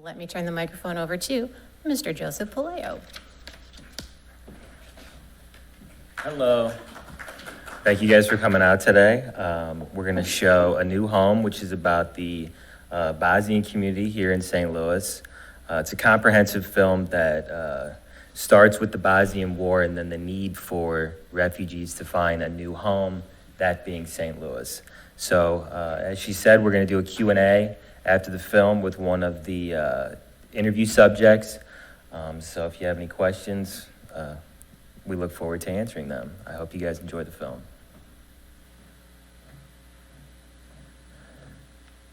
Let me turn the microphone over to Mr. Joseph Puleo. Hello. Thank you guys for coming out today. We're going to show A New Home, which is about the Bosnian community here in St. Louis. It's a comprehensive film that starts with the Bosnian War and then the need for refugees to find a new home, that being St. Louis. So as she said, we're going to do a Q&A after the film with one of the interview subjects. So if you have any questions, we look forward to answering them. I hope you guys enjoy the film.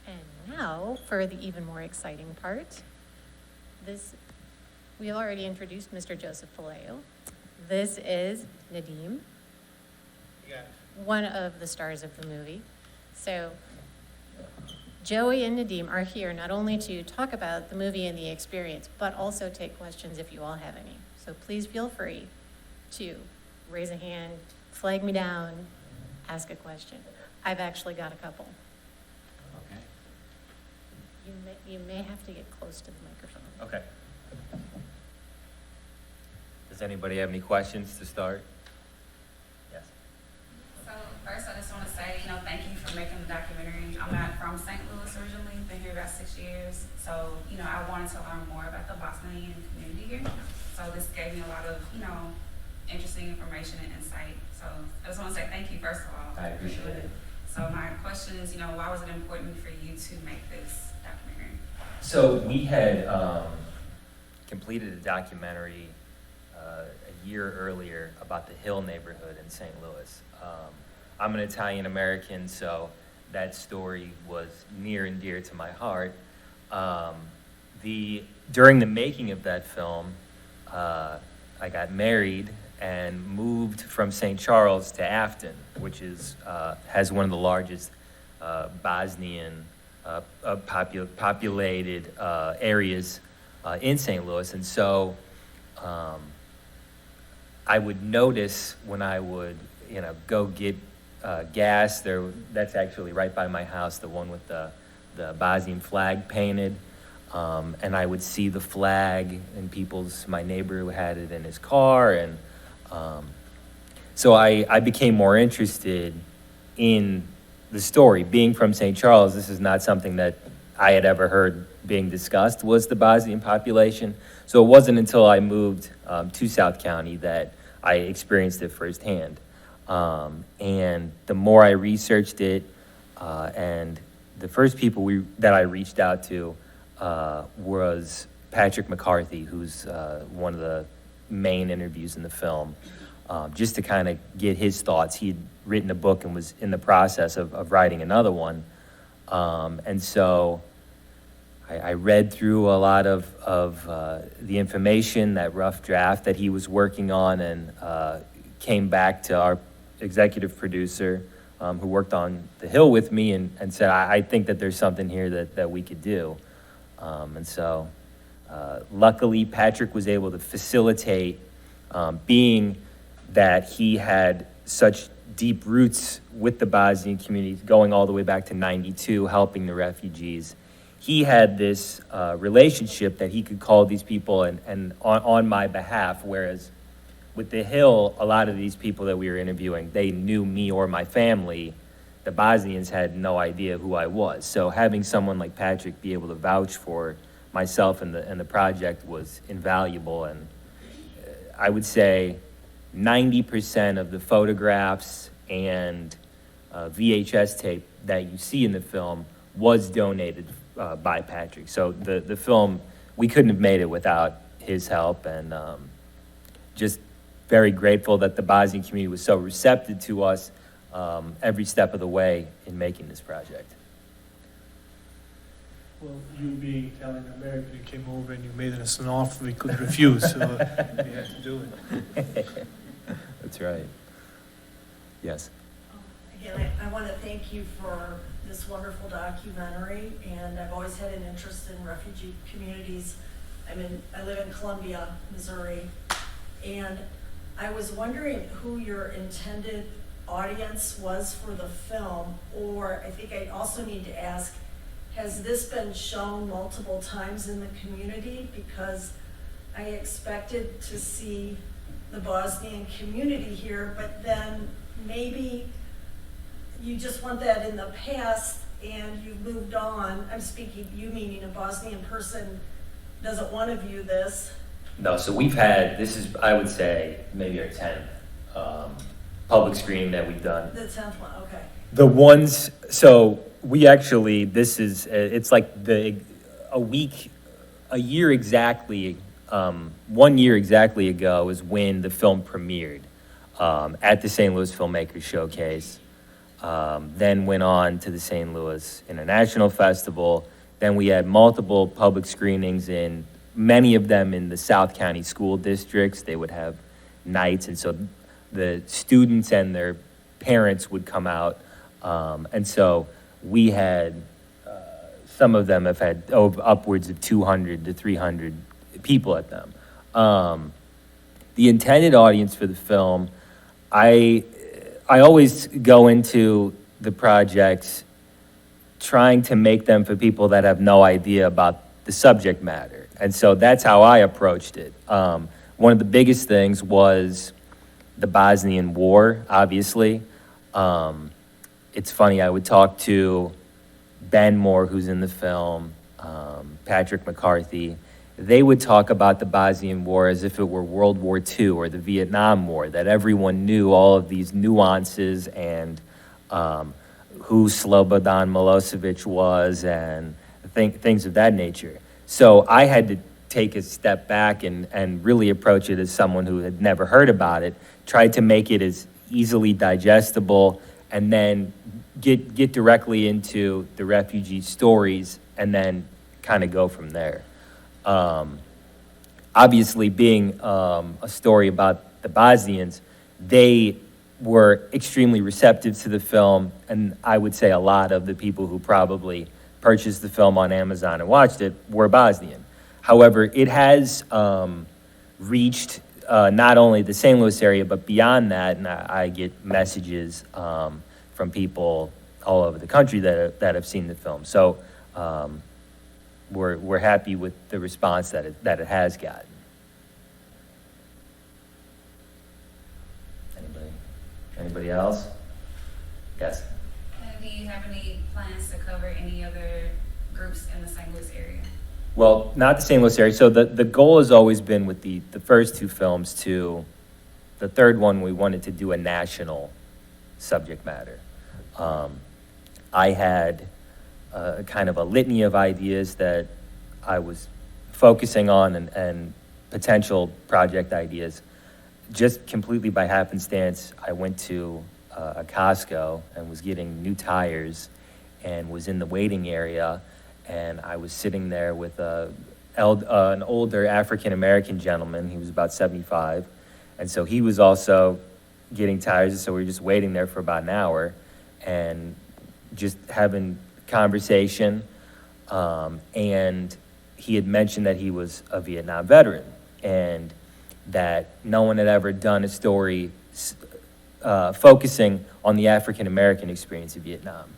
And now for the even more exciting part. We already introduced Mr. Joseph Puleo. This is Nadim, one of the stars of the movie. So Joey and Nadim are here not only to talk about the movie and the experience, but also take questions if you all have any. So please feel free to raise a hand, flag me down, ask a question. I've actually got a couple. Okay. You may have to get close to the microphone. Okay. Does anybody have any questions to start? Yes. So first, I just want to say, thank you for making the documentary. I'm not from St. Louis originally, been here about 6 years. So, I wanted to learn more about the Bosnian community here. So this gave me a lot of, interesting information and insight. So I just want to say thank you, first of all. I appreciate it. So my question is, why was it important for you to make this documentary? So we had completed a documentary a year earlier about the Hill neighborhood in St. Louis. I'm an Italian American, so that story was near and dear to my heart. During the making of that film, I got married and moved from St. Charles to Afton, which has one of the largest Bosnian populated areas in St. Louis. And so I would notice when I would, go get gas, that's actually right by my house, the one with the Bosnian flag painted. And I would see the flag and my neighbor who had it in his car. And so I became more interested in the story. Being from St. Charles, this is not something that I had ever heard being discussed, was the Bosnian population. So it wasn't until I moved to South County that I experienced it firsthand. And the more I researched it, and the first people that I reached out to was Patrick McCarthy, who's one of the main interviews in the film, just to kind of get his thoughts. He'd written a book and was in the process of writing another one. And so I read through a lot of the information, that rough draft that he was working on, and came back to our executive producer, who worked on The Hill with me, and said, I think that there's something here that we could do. And so luckily, Patrick was able to facilitate, being that he had such deep roots with the Bosnian community, going all the way back to '92, helping the refugees. He had this relationship that he could call these people and on my behalf, whereas with The Hill, a lot of these people that we were interviewing, they knew me or my family. The Bosnians had no idea who I was. So having someone like Patrick be able to vouch for myself and the project was invaluable. And I would say 90% of the photographs and VHS tape that you see in the film was donated by Patrick. So the film, we couldn't have made it without his help, and just very grateful that the Bosnian community was so receptive to us every step of the way in making this project. Well, you being Italian American, you came over and you made us an offer we couldn't refuse, so we had to do it. That's right. Yes. Again, I want to thank you for this wonderful documentary, and I've always had an interest in refugee communities. I live in Columbia, Missouri, and I was wondering who your intended audience was for the film, or I think I also need to ask, has this been shown multiple times in the community? Because I expected to see the Bosnian community here, but then maybe you just want that in the past and you've moved on. I'm speaking, you meaning a Bosnian person doesn't want to view this. No, so we've had, this is, I would say, maybe our 10th public screening that we've done. The 10th one, okay. The ones, so we actually, this is, it's like a year exactly, 1 year exactly ago is when the film premiered at the St. Louis Filmmakers Showcase. Then went on to the St. Louis International Festival. Then we had multiple public screenings in many of them in the South County school districts. They would have nights, and so the students and their parents would come out. And so we had, some of them have had upwards of 200 to 300 people at them. The intended audience for the film, I always go into the projects trying to make them for people that have no idea about the subject matter. And so that's how I approached it. One of the biggest things was the Bosnian War, obviously. It's funny, I would talk to Ben Moore, who's in the film, Patrick McCarthy. They would talk about the Bosnian War as if it were World War II or the Vietnam War, that everyone knew all of these nuances and who Slobodan Milosevic was and things of that nature. So I had to take a step back and really approach it as someone who had never heard about it, tried to make it as easily digestible, and then get directly into the refugee stories and then kind of go from there. Obviously, being a story about the Bosnians, they were extremely receptive to the film, and I would say a lot of the people who probably purchased the film on Amazon and watched it were Bosnian. However, it has reached not only the St. Louis area, but beyond that, and I get messages from people all over the country that have seen the film. So we're happy with the response that it has gotten. Anybody else? Yes. Do you have any plans to cover any other groups in the St. Louis area? Well, not the St. Louis area. So the goal has always been with the first two films to, the third one we wanted to do a national subject matter. I had kind of a litany of ideas that I was focusing on and potential project ideas. Just completely by happenstance, I went to a Costco and was getting new tires and was in the waiting area, and I was sitting there with an older African-American gentleman. He was about 75, and so he was also getting tires, and so we were just waiting there for about an hour and just having conversation, and he had mentioned that he was a Vietnam veteran and that no one had ever done a story focusing on the African-American experience of Vietnam.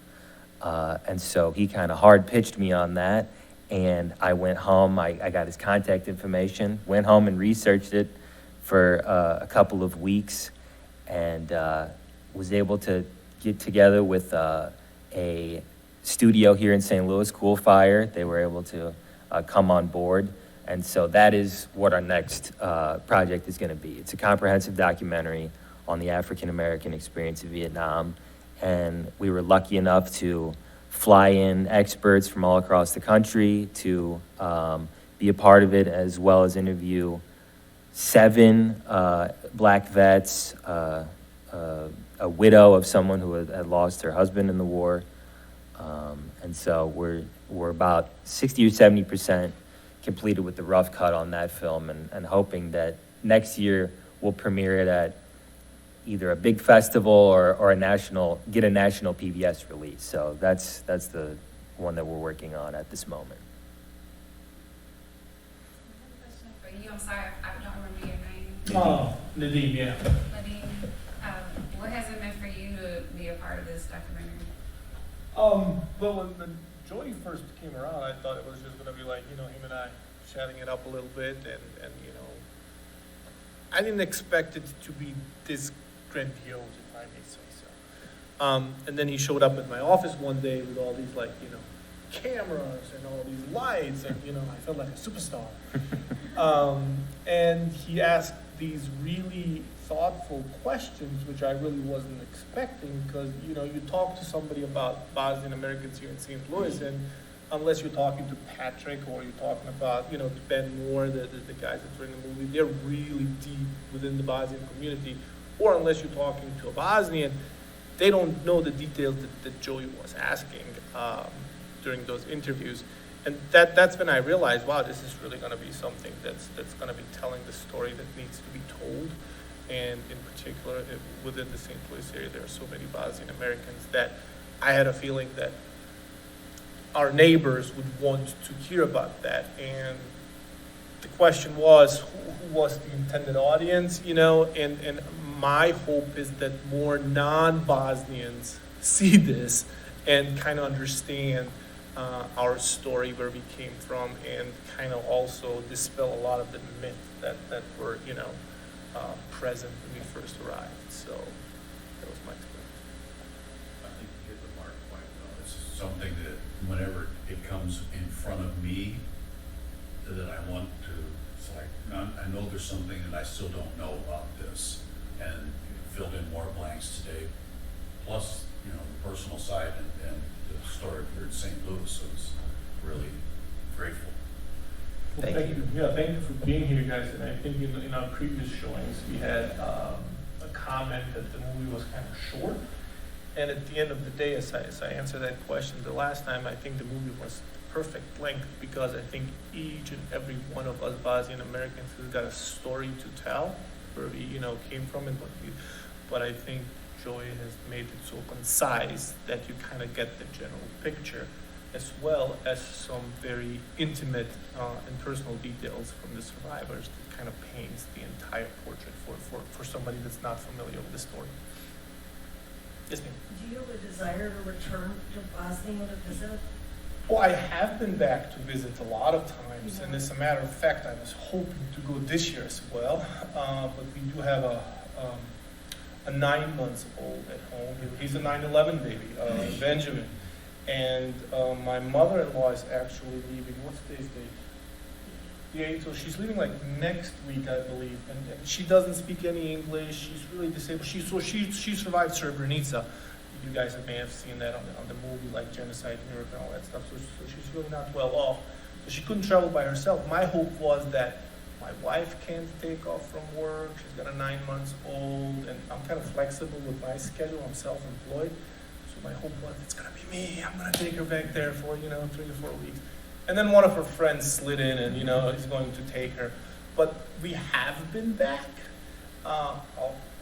And so he kind of hard pitched me on that, and I went home, I got his contact information, went home and researched it for a couple of weeks, and was able to get together with a studio here in St. Louis, Cool Fire. They were able to come on board. And so that is what our next project is going to be. It's a comprehensive documentary on the African-American experience of Vietnam. And we were lucky enough to fly in experts from all across the country to be a part of it, as well as interview 7 black vets, a widow of someone who had lost her husband in the war. And so we're about 60 or 70% completed with the rough cut on that film, and hoping that next year we'll premiere it at either a big festival or a national PBS release. So that's the one that we're working on at this moment. I have a question for you. I'm sorry, I don't remember your name. Oh, Nadeem, yeah. What has it meant for you to be a part of this documentary? Well, Joey first came around, I thought it was just gonna be like, you know, him and I chatting it up a little bit, and you know, I didn't expect it to be this grandiose, if I may say so. And then he showed up at my office one day with all these, like, you know, cameras and all these lights, and you know, I felt like a superstar. And he asked these really thoughtful questions, which I really wasn't expecting, because you know, you talk to somebody about Bosnian Americans here in St. Louis, and unless you're talking to Patrick or you're talking about, you know, Ben Moore, the guys that were in the movie, they're really deep within the Bosnian community. Or unless you're talking to a Bosnian, they don't know the details that Joey was asking during those interviews. And that's when I realized, wow, this is really going to be something that's going to be telling the story that needs to be told. And in particular, within the St. Louis area, there are so many Bosnian Americans that I had a feeling that our neighbors would want to hear about that. And the question was, who was the intended audience, you know? And my hope is that more non-Bosnians see this and kind of understand our story, where we came from, and kind of also dispel a lot of the myths that were, you know, present when we first arrived. So that was my experience. I think you hit the mark quite well. It's something that whenever it comes in front of me, that I want to, it's like, I know there's something that I still don't know about this, and filled in more blanks today. Plus, you know, the personal side and the story here in St. Louis, so it's really grateful. Well, Thank you. Yeah, thank you for being here, guys. And I think in our previous showings, we had a comment that the movie was kind of short. And at the end of the day, as I answered that question the last time, I think the movie was perfect length, because I think each and every one of us Bosnian Americans has got a story to tell, where we, you know, came from, and but I think Joey has made it so concise that you kind of get the general picture, as well as some very intimate and personal details from the survivors that kind of paints the entire portrait for somebody that's not familiar with the story. Yes, ma'am. Do you have a desire to return to Bosnia to visit? Well, I have been back to visit a lot of times, and as a matter of fact, I was hoping to go this year as well. But we do have a 9 months old at home. He's a 9/11 baby, Benjamin. And my mother-in-law is actually leaving. What's today's date? Yeah, so she's leaving like next week, I believe. And she doesn't speak any English. She's really disabled. She survived Srebrenica. You guys may have seen that on the movie, like Genocide in Europe and all that stuff. So she's really not well off. So she couldn't travel by herself. My hope was that my wife can't take off from work. She's got a 9 months old, and I'm kind of flexible with my schedule. I'm self-employed. So my hope was, it's gonna be me. I'm gonna take her back there for, you know, 3 to 4 weeks. And then one of her friends slid in and, you know, is going to take her. But we have been back.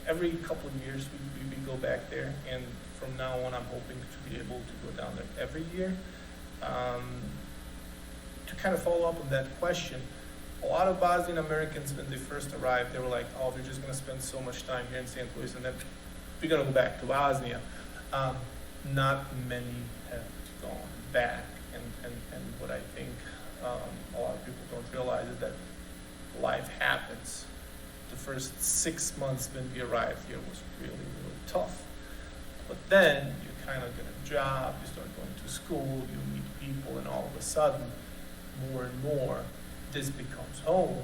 Every couple of years we go back there, and from now on I'm hoping to be able to go down there every year. To kind of follow up on that question, a lot of Bosnian Americans, when they first arrived, they were like, oh, they're just gonna spend so much time here in St. Louis and then we're gonna go back to Bosnia. Not many have gone back, and what I think a lot of people don't realize is that life happens. The first 6 months when we arrived here was really, really tough. But then you kind of get a job, you start going to school, you meet people, and all of a sudden, more and more, this becomes home.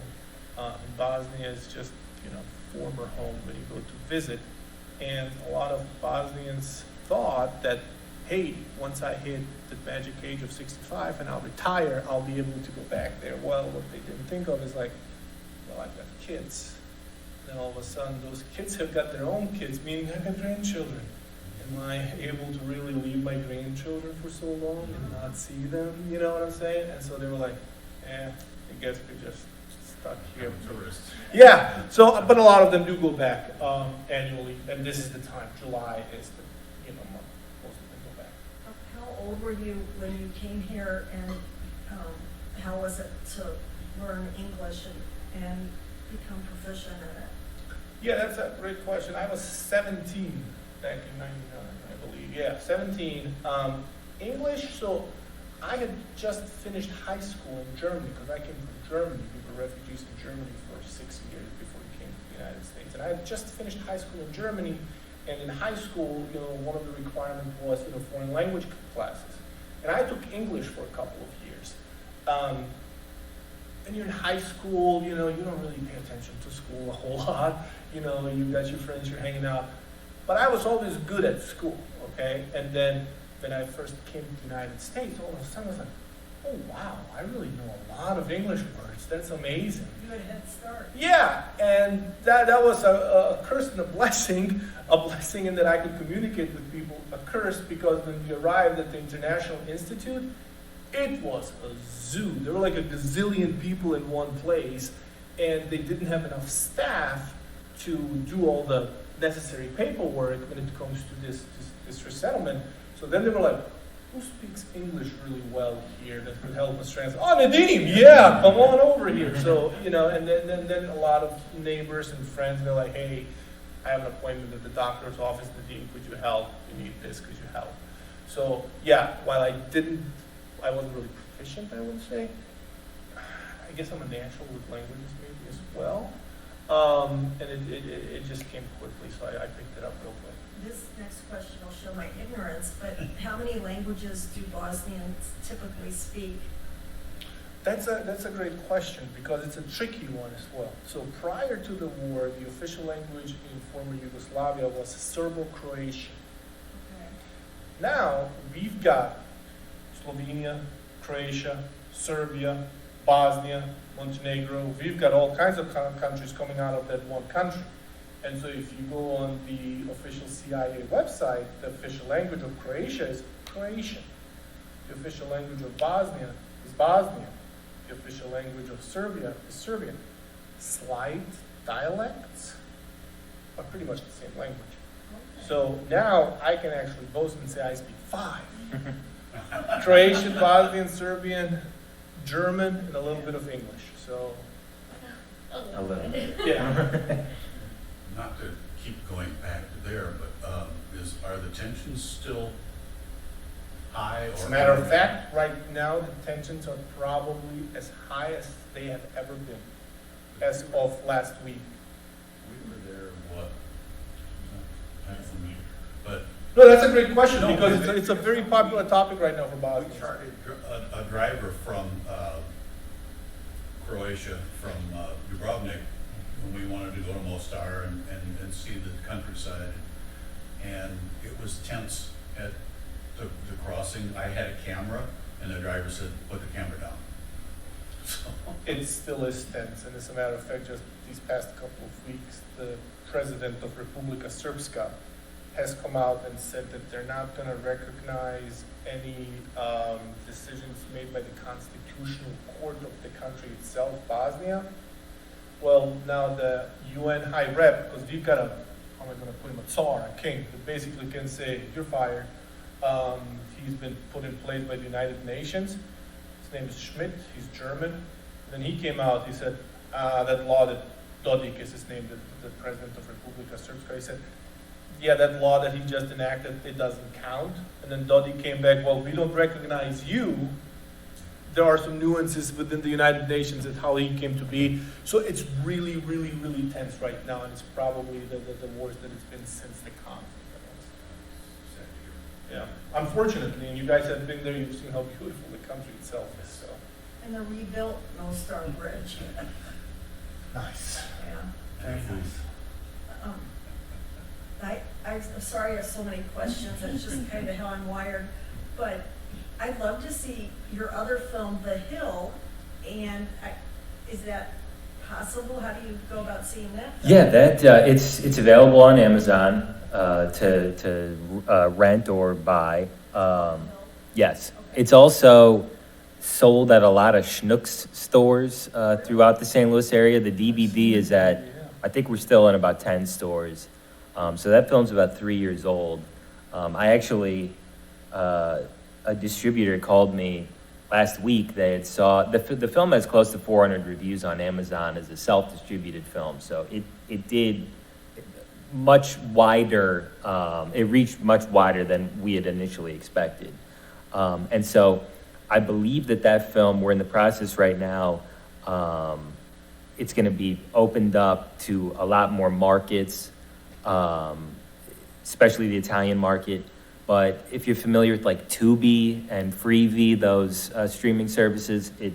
And Bosnia is just, you know, former home when you go to visit. And a lot of Bosnians thought that, hey, once I hit the magic age of 65 and I'll retire, I'll be able to go back there. Well, what they didn't think of is like, well, I've got kids. Then all of a sudden, those kids have got their own kids, meaning I've got grandchildren. Am I able to really leave my grandchildren for so long and not see them? You know what I'm saying? And so they were like, I guess we just stuck here. Tourists. Yeah, so, but a lot of them do go back annually, and this is the time. July is the, you know, month most of them go back. How old were you when you came here, and how was it to learn English and become proficient in it? Yeah, that's a great question. I was 17 back in 99, I believe. Yeah, 17. English, so I had just finished high school in Germany, because I came from Germany. We were refugees in Germany for 6 years before we came to the United States. And I had just finished high school in Germany, and in high school, one of the requirements was, foreign language classes. And I took English for a couple of years. And you're in high school, you don't really pay attention to school a whole lot. You got your friends, you're hanging out. But I was always good at school, okay? And then when I first came to the United States, all of a sudden I was like, oh wow, I really know a lot of English words. That's amazing. You had a head start. Yeah, and that was a curse and a blessing in that I could communicate with people, a curse because when we arrived at the International Institute, it was a zoo. There were like a gazillion people in one place, and they didn't have enough staff to do all the necessary paperwork when it comes to this resettlement. So then they were like, who speaks English really well here that could help us translate? Oh, Nadim, yeah, come on over here. So, and then a lot of neighbors and friends, they're like, hey, I have an appointment at the doctor's office, Nadim, could you help? You need this, could you help? So, yeah, while I wasn't really proficient, I would say. I guess I'm a natural with languages maybe as well. And it just came quickly, so I picked it up real quick. This next question will show my ignorance, but how many languages do Bosnians typically speak? That's a great question because it's a tricky one as well. So prior to the war, the official language in former Yugoslavia was Serbo-Croatian. Okay. Now we've got Slovenia, Croatia, Serbia, Bosnia, Montenegro. We've got all kinds of countries coming out of that one country. And so if you go on the official CIA website, the official language of Croatia is Croatian. The official language of Bosnia is Bosnian. The official language of Serbia is Serbian. Slight dialects, but pretty much the same language. Okay. So now I can actually boast and say I speak 5. Croatian, Bosnian, Serbian, German, and a little bit of English. So, A little bit. yeah. Not to keep going back to there, but are the tensions still high? As a matter of fact, right now the tensions are probably as high as they have ever been, as of last week. We were there, what? Time for me. But No, that's a great question No, because it's a very popular topic right now for we Bosnia. charted a driver from Croatia, from Dubrovnik, when we wanted to go to Mostar and see the countryside. And it was tense at the crossing. I had a camera, and the driver said, put the camera down. So, It still is tense, and as a matter of fact, just these past couple of weeks, the president of Republika Srpska has come out and said that they're not going to recognize any decisions made by the constitutional court of the country itself, Bosnia. Well, now the UN High Rep, because we've got how am I going to put him, a tsar, a king, that basically can say, you're fired. He's been put in place by the United Nations. His name is Schmidt, he's German. And then he came out, he said, that law that Dodik is his name, the president of Republika Srpska, he said, yeah, that law that he just enacted, it doesn't count. And then Dodik came back, well, we don't recognize you. There are some nuances within the United Nations and how he came to be. So it's really, really, really tense right now, and it's probably the worst that it's been since the conflict. sad to hear. Yeah, unfortunately, and you guys have been there, you've seen how beautiful the country itself is, so. And the rebuilt Star Bridge. Nice. Yeah. Very nice. I'm sorry I have so many questions, that's just kind of how I'm wired, but I'd love to see your other film, The Hill, and is that possible? How do you go about seeing that? Yeah, that it's available on Amazon to rent or buy. Yes, Okay. it's also sold at a lot of Schnucks stores throughout the St. Louis area. The DVD is at, I think we're still in about 10 stores. So that film's about 3 years old. I actually, a distributor called me last week that saw, the film has close to 400 reviews on Amazon as a self-distributed film. So it did much wider, it reached much wider than we had initially expected. And so I believe that film, we're in the process right now, it's gonna be opened up to a lot more markets, especially the Italian market. But if you're familiar with like Tubi and Freevee, those streaming services, it's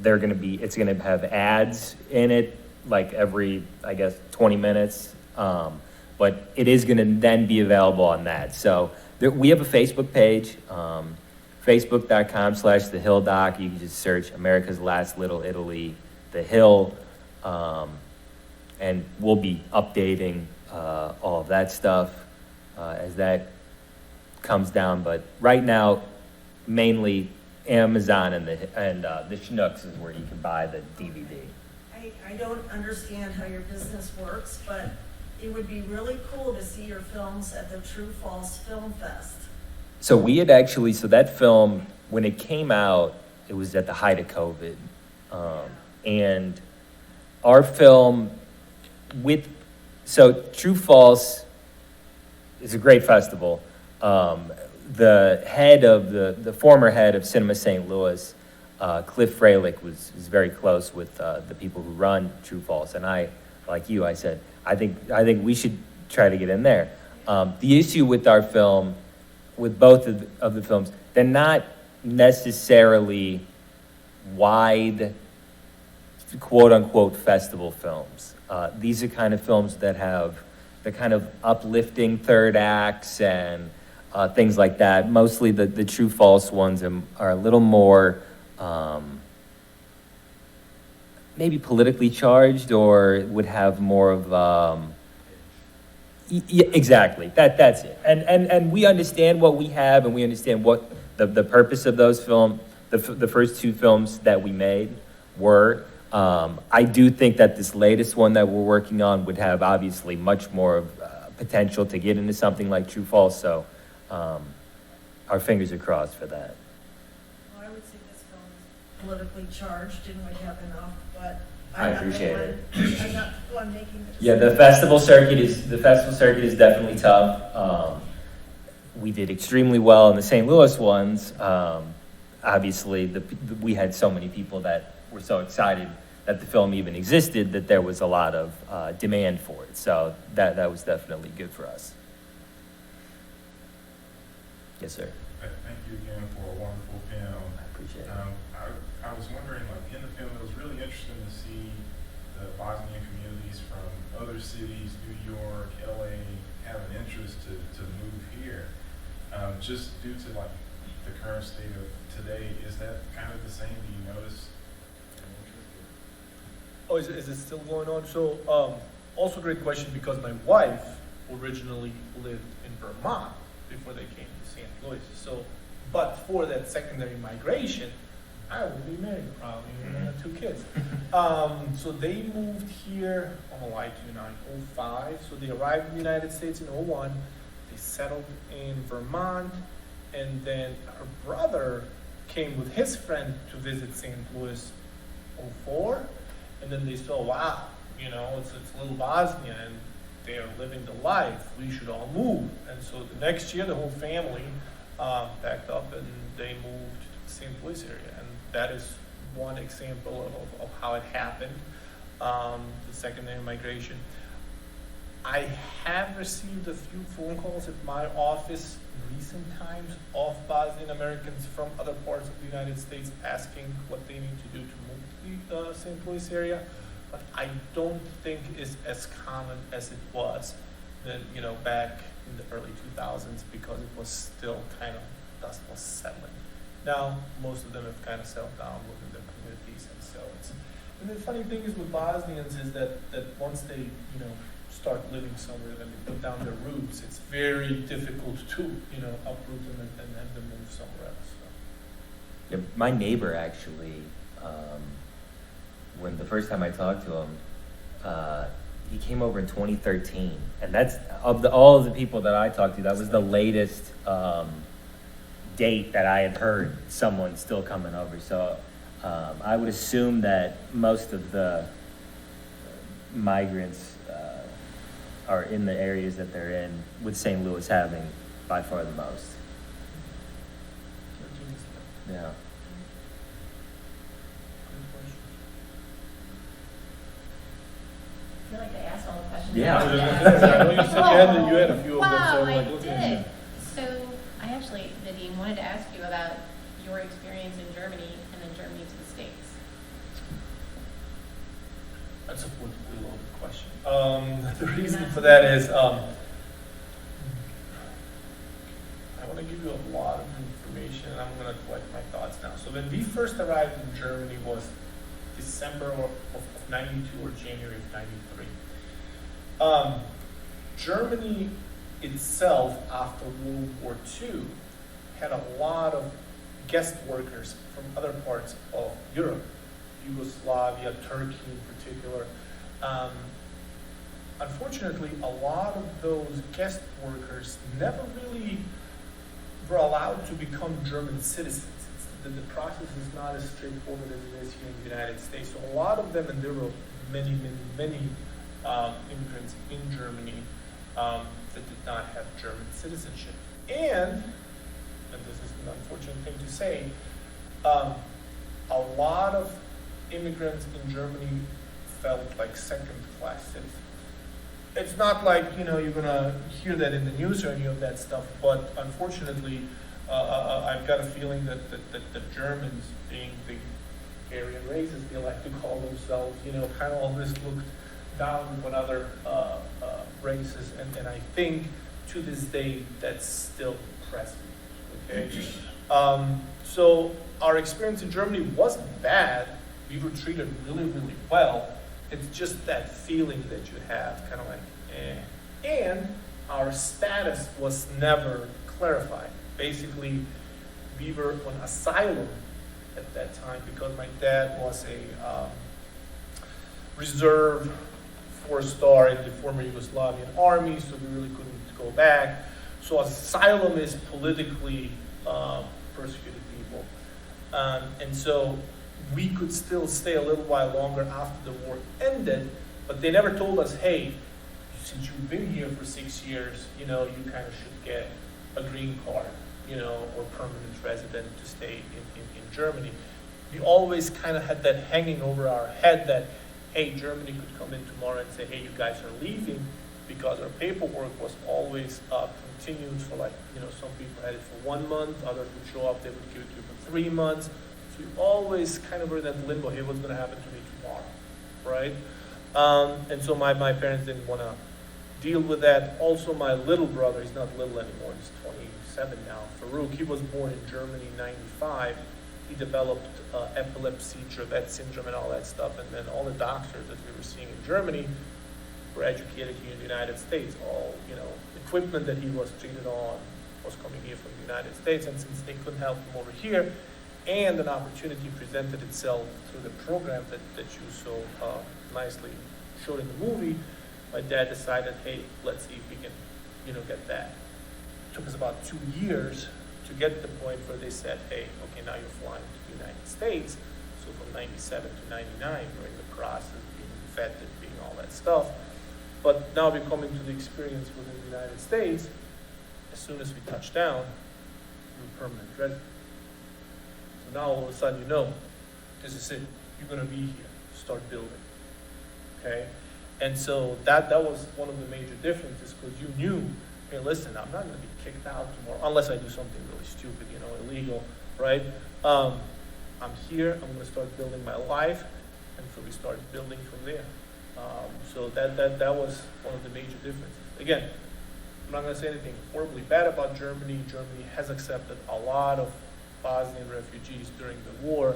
gonna have ads in it, like every, I guess, 20 minutes. But it is gonna then be available on that. So we have a Facebook page, facebook.com/thehilldoc. You can just search America's Last Little Italy, The Hill, and we'll be updating all of that stuff as that comes down. But right now, mainly Amazon and the Schnucks is where you can buy the DVD. I don't understand how your business works, but it would be really cool to see your films at the True False Film Fest. So we had actually, so that film, when it came out, it was at the height of COVID. And our film so True False is a great festival. The former head of Cinema St. Louis, Cliff Freilich, was very close with the people who run True False. And I, like you, I said, I think we should try to get in there. The issue with our film, with both of the films, they're not necessarily wide, quote-unquote, festival films. These are kind of films that have the kind of uplifting third acts and things like that. Mostly the True False ones are a little more maybe politically charged, or would have more of yeah, exactly, that's it. And we understand what we have, and we understand what the purpose of those the first two films that we made were. I do think that this latest one that we're working on would have obviously much more of potential to get into something like True False, so our fingers are crossed for that. Well, I would say this film is politically charged and would have enough, but I appreciate it. I'm not the one making the decision. Yeah, the festival circuit is definitely tough. We did extremely well in the St. Louis ones. Obviously, we had so many people that were so excited that the film even existed that there was a lot of demand for it. So that was definitely good for us. Yes, sir. Thank you again for a wonderful film. I appreciate it. I was wondering, like, in the film, it was really interesting to see the Bosnian communities from other cities, New York, LA, have an interest to move here. Just due to, like, the current state of today, is that kind of the same? Do you notice an interest? Oh, is it still going on? So, also a great question, because my wife originally lived in Vermont before they came to St. Louis. So, but for that secondary migration, I would be married probably and have 2 kids. So they moved here, I'm gonna lie to you now, in 2005. So they arrived in the United States in 2001. They settled in Vermont, and then her brother came with his friend to visit St. Louis 2004. And then they saw, wow, it's little Bosnia, and they are living the life. We should all move. And so the next year, the whole family packed up and they moved to the St. Louis area. And that is one example of how it happened, the secondary migration. I have received a few phone calls at my office in recent times of Bosnian Americans from other parts of the United States asking what they need to do to move to the St. Louis area, but I don't think it's as common as it was then, back in the early 2000s, because it was still kind of, dust was settling. Now, most of them have kind of settled down within their communities, and so and the funny thing is with Bosnians is that once they, start living somewhere, then they put down their roots, it's very difficult to, uproot them and have them move somewhere else. So. Yeah, my neighbor actually, when the first time I talked to him, he came over in 2013, and that's all of the people that I talked to, that was the latest date that I had heard someone still coming over. So I would assume that most of the migrants are in the areas that they're in, with St. Louis having by far the most. Yeah. I feel like I asked all the questions. Yeah. I know you said you had a few of them, so Wow, I'm I like looking at you. did. So I actually, Nadeem, wanted to ask you about your experience in Germany and then Germany to the States. That's a politically loaded question. The reason for that is, I want to give you a lot of information, and I'm going to collect my thoughts now. So when we first arrived in Germany was December of 92 or January of 93. Germany itself, after World War II, had a lot of guest workers from other parts of Europe, Yugoslavia, Turkey in particular. Unfortunately, a lot of those guest workers never really were allowed to become German citizens. The process is not as straightforward as it is here in the United States. So a lot of them, and there were many immigrants in Germany that did not have German citizenship. And this is an unfortunate thing to say, a lot of immigrants in Germany felt like second-class citizens. It's not like, you're going to hear that in the news or any of that stuff, but unfortunately, I've got a feeling that the Germans, being the Aryan races, they like to call themselves, kind of always looked down on other races, and I think to this day that's still present. Okay, so our experience in Germany wasn't bad. We were treated really, really well. It's just that feeling that you have, kind of like, eh. And our status was never clarified. Basically, we were on asylum at that time because my dad was a reserve 4-star in the former Yugoslavian army, so we really couldn't go back. So asylum is politically persecuted people. And so we could still stay a little while longer after the war ended, but they never told us, hey, since you've been here for 6 years, you kind of should get a green card, or permanent resident to stay in Germany. We always kind of had that hanging over our head that, hey, Germany could come in tomorrow and say, hey, you guys are leaving, because our paperwork was always continued for some people had it for 1 month, others would show up, they would give it to you for 3 months. So we always kind of were in that limbo, hey, what's going to happen to me tomorrow, right? And so my parents didn't want to deal with that. Also, my little brother, he's not little anymore, he's 27 now, Farouk, he was born in Germany in 95. He developed epilepsy, Dravet syndrome, and all that stuff. And then all the doctors that we were seeing in Germany were educated here in the United States. All, equipment that he was treated on was coming here from the United States. And since they couldn't help him over here, and an opportunity presented itself through the program that you so nicely showed in the movie, my dad decided, hey, let's see if we can, get that. It took us about 2 years to get to the point where they said, hey, okay, now you're flying to the United States. So from 97 to 99, we're in the process of being vetted, being all that stuff. But now we're coming to the experience within the United States. As soon as we touch down, we're permanent resident. So now all of a sudden, this is it. You're going to be here. Start building. Okay? And so that was one of the major differences, because you knew, hey, listen, I'm not going to be kicked out tomorrow unless I do something really stupid, illegal, right? I'm here. I'm going to start building my life, and so we started building from there. So that was one of the major differences. Again, I'm not going to say anything horribly bad about Germany. Germany has accepted a lot of Bosnian refugees during the war,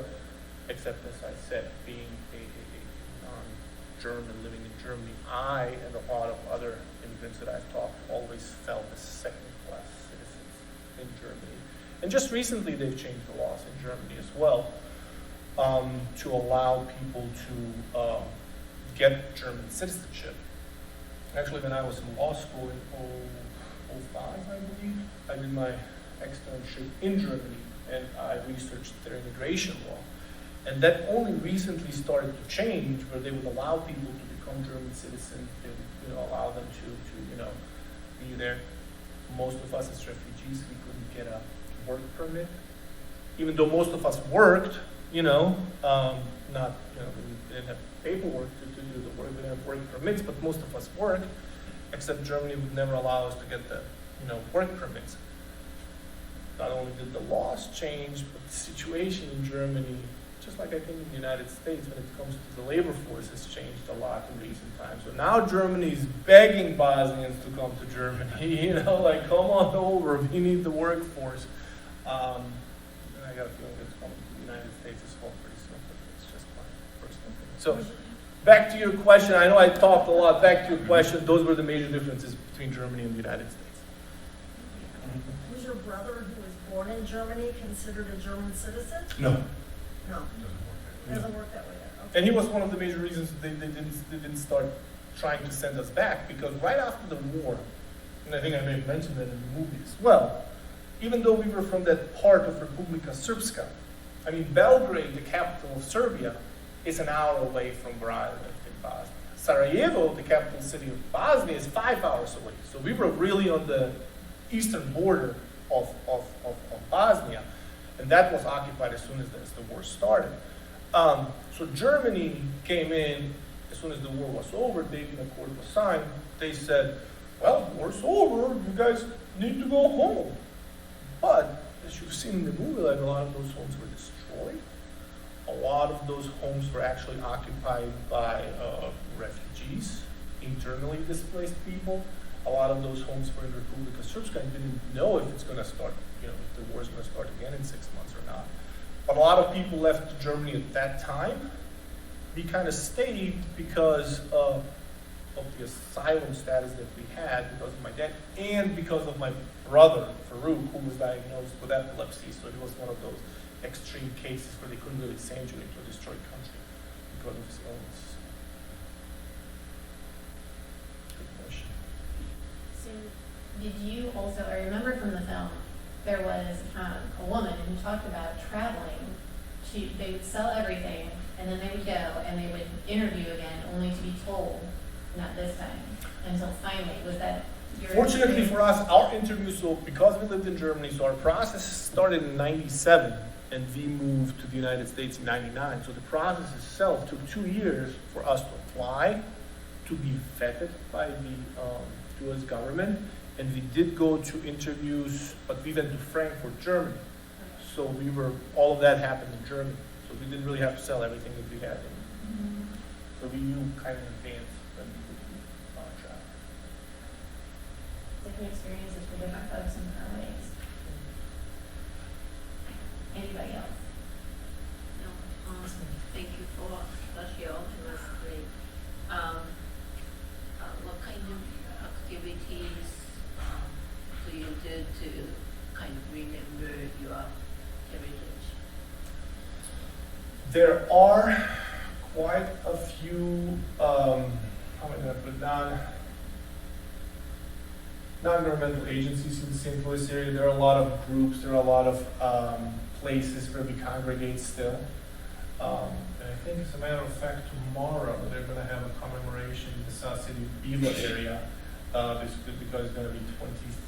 except, as I said, being a non-German living in Germany, I and a lot of other immigrants that I've talked to always felt as second-class citizens in Germany. And just recently, they've changed the laws in Germany as well to allow people to get German citizenship. Actually, when I was in law school in 2005, I believe, I did my externship in Germany, and I researched their immigration law. And that only recently started to change, where they would allow people to become German citizens. They would, allow them to be there. Most of us as refugees, we couldn't get a work permit even though most of us worked, not, we didn't have paperwork to do the work, we didn't have work permits, but most of us worked, except Germany would never allow us to get the, work permits. Not only did the laws change, but the situation in Germany, just like I think in the United States, when it comes to the labor force, has changed a lot in recent times. So now Germany's begging Bosnians to come to Germany, like, come on over, we need the workforce. And I got a feeling it's coming to the United States as well pretty soon, but it's just my personal opinion. So, back to your question, I know I talked a lot, back to your question, those were the major differences between Germany and the United States. Was your brother who was born in Germany considered a German citizen? No. No, it doesn't work that way there. Okay. And he was one of the major reasons they didn't start trying to send us back, because right after the war, and I think I may have mentioned that in the movie as well, even though we were from that part of Republika Srpska, I mean, Belgrade, the capital of Serbia, is an hour away from where I lived in Bosnia. Sarajevo, the capital city of Bosnia, is 5 hours away. So we were really on the eastern border of Bosnia, and that was occupied as soon as the war started. So Germany came in as soon as the war was over, Dayton Accord was signed. They said, well, the war's over, you guys need to go home. But as you've seen in the movie, like, a lot of those homes were destroyed. A lot of those homes were actually occupied by refugees, internally displaced people. A lot of those homes were in Republika Srpska and didn't know if it's going to start, if the war is going to start again in 6 months or not. But a lot of people left Germany at that time. We kind of stayed because of the asylum status that we had, because of my dad, and because of my brother, Farouk, who was diagnosed with epilepsy. So it was one of those extreme cases where they couldn't really send you into a destroyed country because of his illness. Good question. So, did you also, I remember from the film, there was a woman who talked about traveling. They would sell everything, and then they would go and they would interview again, only to be told, not this time, until finally. Was that your Fortunately experience? for us, our interview, so because we lived in Germany, so our process started in 97, and we moved to the United States in 99. So the process itself took 2 years for us to apply, to be vetted by the US government, and we did go to interviews, but we went to Frankfurt, Germany. So all of that happened in Germany. So we didn't really have to sell everything that we had. So we knew kind of in advance when we would be traveling. Different experiences for different folks in different ways. Anybody else? No, thank you for the show, it was great. What kind of activities do you do to kind of remember your heritage? There are quite a few, how am I going to put it down? Non-governmental agencies in the St. Louis area. There are a lot of groups, there are a lot of places where we congregate still. And I think, as a matter of fact, tomorrow they're going to have a commemoration in the South City Biva area because it's going to be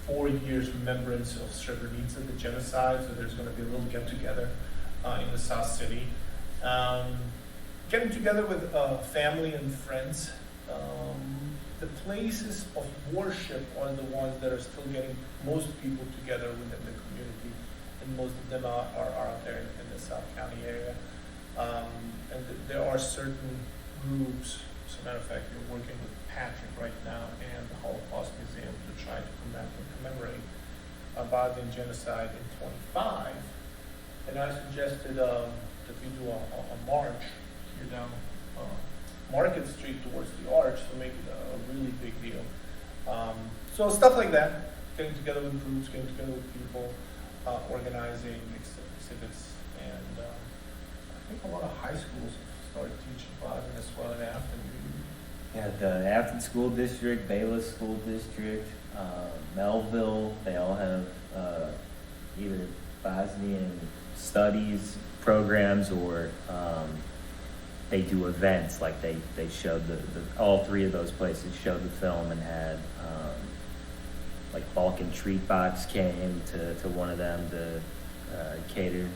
24 years remembrance of Srebrenica, the genocide. So there's going to be a little get together in the South City. Getting together with family and friends. The places of worship are the ones that are still getting most people together within the community, and most of them are out there in the South County area. And there are certain groups, as a matter of fact, we're working with Patrick right now and the Holocaust Museum to try to commemorate Bosnian genocide in 25. And I suggested that we do a march here down Market Street towards the Arch to make it a really big deal. So stuff like that, getting together with groups, getting together with people, organizing exhibits, and I think a lot of high schools started teaching Bosnian as well in Afton. Yeah, the Afton School District, Bayless School District, Melville, they all have either Bosnian studies programs or they do events, like they showed all three of those places showed the film and had like Balkan Treat Box came to one of them to cater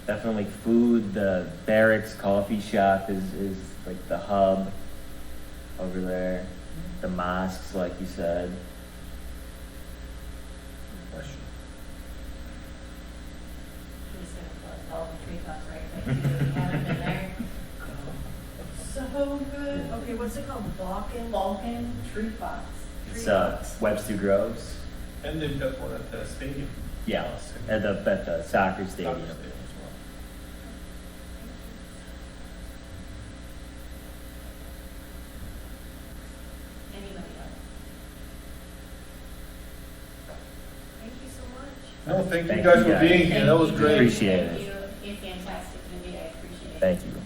Definitely food, the barracks coffee shop is like the hub over there. The mosques, like you said. Question. He's gonna plug all the treetops right next to you. If you haven't been there. So good. Okay, what's it called? Balkan treetops. It's Webster Groves. And they've got one at the stadium. Yeah, at the soccer stadium. Soccer stadium as well. Anybody else? Thank you so much. No, thank you Thank guys you for guys. being here. That was great. Appreciate it. Thank you. You're fantastic, Cindy. I appreciate it. Thank you.